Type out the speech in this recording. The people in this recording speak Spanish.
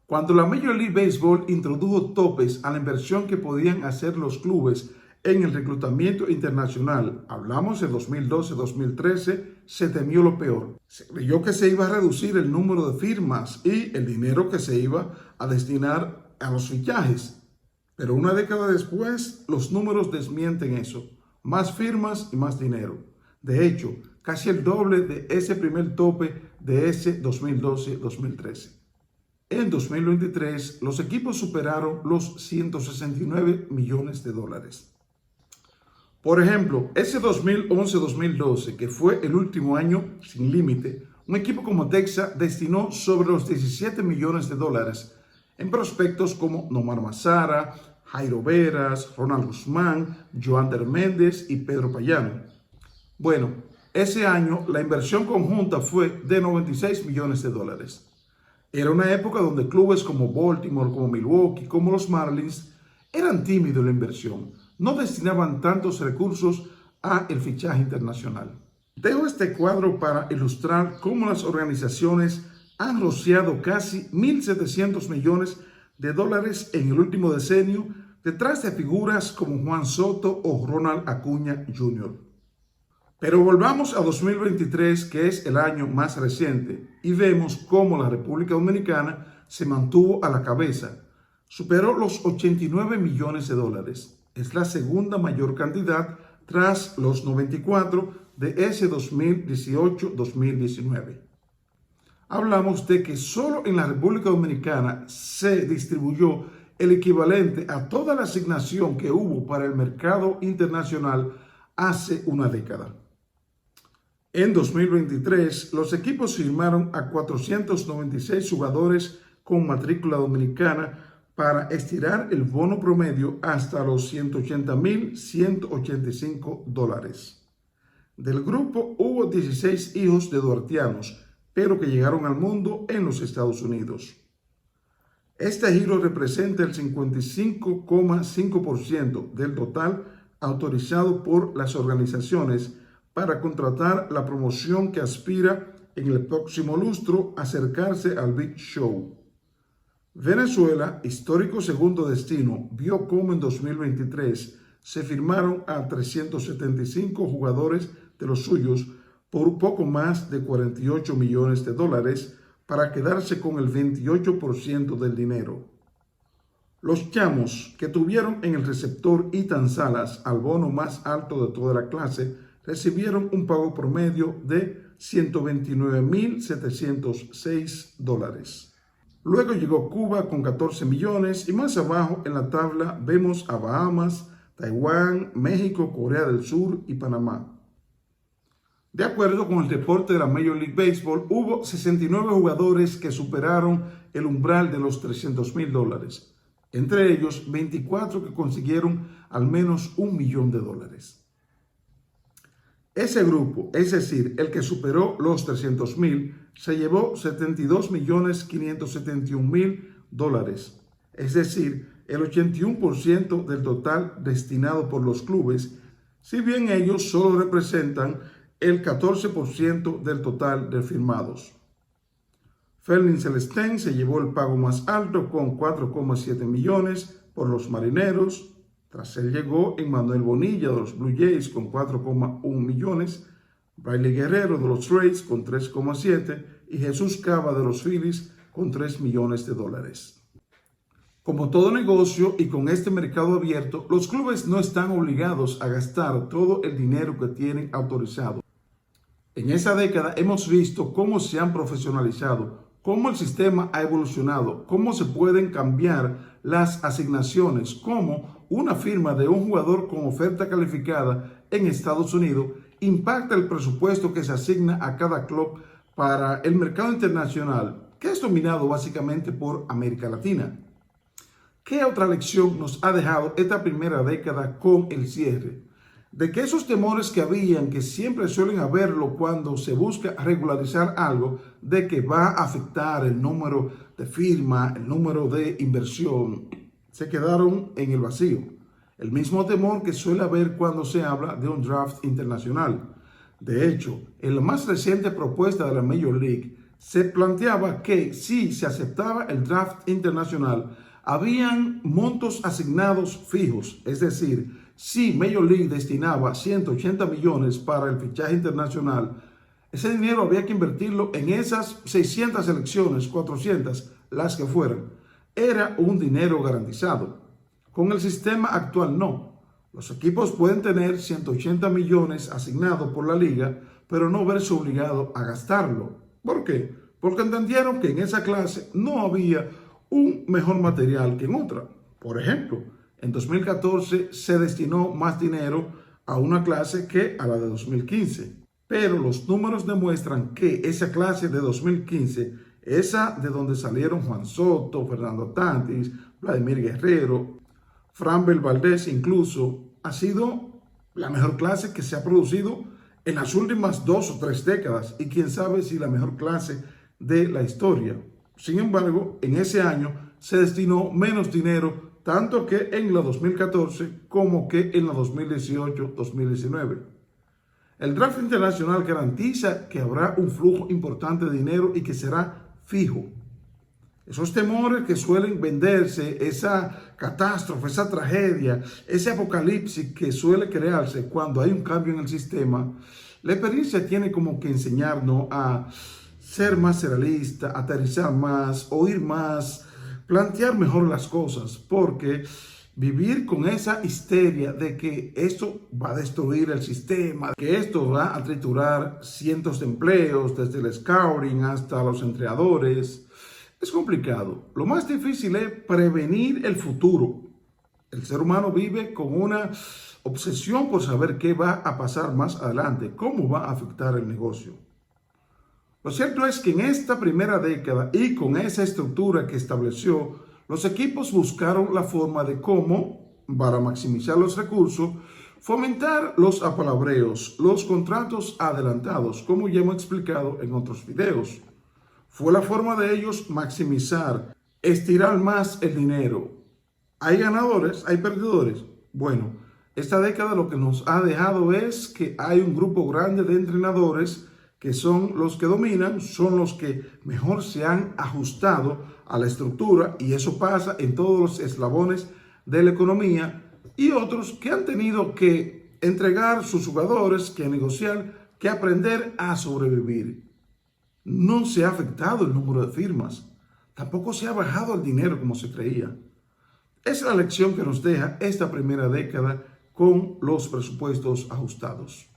Cuando la Major League Baseball introdujo topes a la inversión que podían hacer los clubes en el reclutamiento internacional, hablamos de 2012-2013, se temió lo peor. Se creyó que se iba a reducir el número de firmas y el dinero que se iba a destinar a los fichajes. Pero una década después, los números desmienten eso. Más firmas y más dinero. De hecho, casi el doble de ese primer tope de ese 2012-2013. En 2023, los equipos superaron los 169 millones de dólares. Por ejemplo, ese 2011-2012, que fue el último año sin límite, un equipo como Texas destinó sobre los 17 millones de dólares en prospectos como Nomar Mazara, Jairo Veras, Ronald Guzmán, Joander Méndez y Pedro Payano. Bueno, ese año la inversión conjunta fue de 96 millones de dólares. Era una época donde clubes como Baltimore, como Milwaukee, como los Marlins eran tímidos en la inversión. No destinaban tantos recursos a el fichaje internacional. Dejo este cuadro para ilustrar cómo las organizaciones han rociado casi 1.700 millones de dólares en el último decenio detrás de figuras como Juan Soto o Ronald Acuña Jr. Pero volvamos a 2023, que es el año más reciente, y vemos cómo la República Dominicana se mantuvo a la cabeza. Superó los 89 millones de dólares. Es la segunda mayor cantidad tras los 94 de ese 2018-2019. Hablamos de que solo en la República Dominicana se distribuyó el equivalente a toda la asignación que hubo para el mercado internacional hace una década. En 2023, los equipos firmaron a 496 jugadores con matrícula dominicana para estirar el bono promedio hasta los 180.185 dólares. Del grupo hubo 16 hijos de duartianos, pero que llegaron al mundo en los Estados Unidos. Este giro representa el 55,5% del total autorizado por las organizaciones para contratar la promoción que aspira en el próximo lustro a acercarse al Big Show. Venezuela, histórico segundo destino, vio cómo en 2023 se firmaron a 375 jugadores de los suyos por poco más de 48 millones de dólares para quedarse con el 28% del dinero. Los chamos que tuvieron en el receptor Ethan Salas al bono más alto de toda la clase recibieron un pago promedio de 129.706 dólares. Luego llegó Cuba con 14 millones y más abajo en la tabla vemos a Bahamas, Taiwán, México, Corea del Sur y Panamá. De acuerdo con el reporte de la Major League Baseball, hubo 69 jugadores que superaron el umbral de los 300 mil dólares. Entre ellos, 24 que consiguieron al menos $1 millón. Ese grupo, es decir, el que superó los 300.000, se llevó $72.571.000, es decir, el 81% del total destinado por los clubes, si bien ellos solo representan el 14% del total de firmados. Felnin Celestén se llevó el pago más alto con 4,7 millones por los Marineros. Tras él llegó Emmanuel Bonilla de los Blue Jays con 4,1 millones, Briley Guerrero de los Rays con 3,7 y Jesús Cava de los Phillies con 3 millones de dólares. Como todo negocio y con este mercado abierto, los clubes no están obligados a gastar todo el dinero que tienen autorizado. En esa década hemos visto cómo se han profesionalizado, cómo el sistema ha evolucionado, cómo se pueden cambiar las asignaciones, cómo una firma de un jugador con oferta calificada en Estados Unidos impacta el presupuesto que se asigna a cada club para el mercado internacional, que es dominado básicamente por América Latina. ¿Qué otra lección nos ha dejado esta primera década con el cierre? De que esos temores que habían, que siempre suelen haberlo cuando se busca regularizar algo, de que va a afectar el número de firma, el número de inversión, se quedaron en el vacío. El mismo temor que suele haber cuando se habla de un draft internacional. De hecho, en la más reciente propuesta de la Major League, se planteaba que si se aceptaba el draft internacional, habían montos asignados fijos, es decir, si Major League destinaba 180 millones para el fichaje internacional, ese dinero había que invertirlo en esas 600 selecciones, 400, las que fueran. Era un dinero garantizado. Con el sistema actual no. Los equipos pueden tener 180 millones asignados por la liga, pero no verse obligados a gastarlo. ¿Por qué? Porque entendieron que en esa clase no había un mejor material que en otra. Por ejemplo, en 2014 se destinó más dinero a una clase que a la de 2015. Pero los números demuestran que esa clase de 2015, esa de donde salieron Juan Soto, Fernando Tatis, Vladimir Guerrero, Framber Valdez incluso, ha sido la mejor clase que se ha producido en las últimas 2 o 3 décadas y quién sabe si la mejor clase de la historia. Sin embargo, en ese año se destinó menos dinero tanto que en la 2014 como que en la 2018-2019. El draft internacional garantiza que habrá un flujo importante de dinero y que será fijo. Esos temores que suelen venderse, esa catástrofe, esa tragedia, ese apocalipsis que suele crearse cuando hay un cambio en el sistema, la experiencia tiene como que enseñarnos a ser más realista, aterrizar más, oír más, plantear mejor las cosas, porque vivir con esa histeria de que esto va a destruir el sistema, que esto va a triturar cientos de empleos, desde el scouting hasta los entrenadores, es complicado. Lo más difícil es prevenir el futuro. El ser humano vive con una obsesión por saber qué va a pasar más adelante, cómo va a afectar el negocio. Lo cierto es que en esta primera década y con esa estructura que estableció, los equipos buscaron la forma de cómo, para maximizar los recursos, fomentar los apalabreos, los contratos adelantados, como ya hemos explicado en otros videos. Fue la forma de ellos maximizar, estirar más el dinero. ¿Hay ganadores? ¿Hay perdedores? Bueno, esta década lo que nos ha dejado es que hay un grupo grande de entrenadores que son los que dominan, son los que mejor se han ajustado a la estructura, y eso pasa en todos los eslabones de la economía, y otros que han tenido que entregar sus jugadores, que negociar, que aprender a sobrevivir. No se ha afectado el número de firmas, tampoco se ha bajado el dinero como se creía. Es la lección que nos deja esta primera década con los presupuestos ajustados.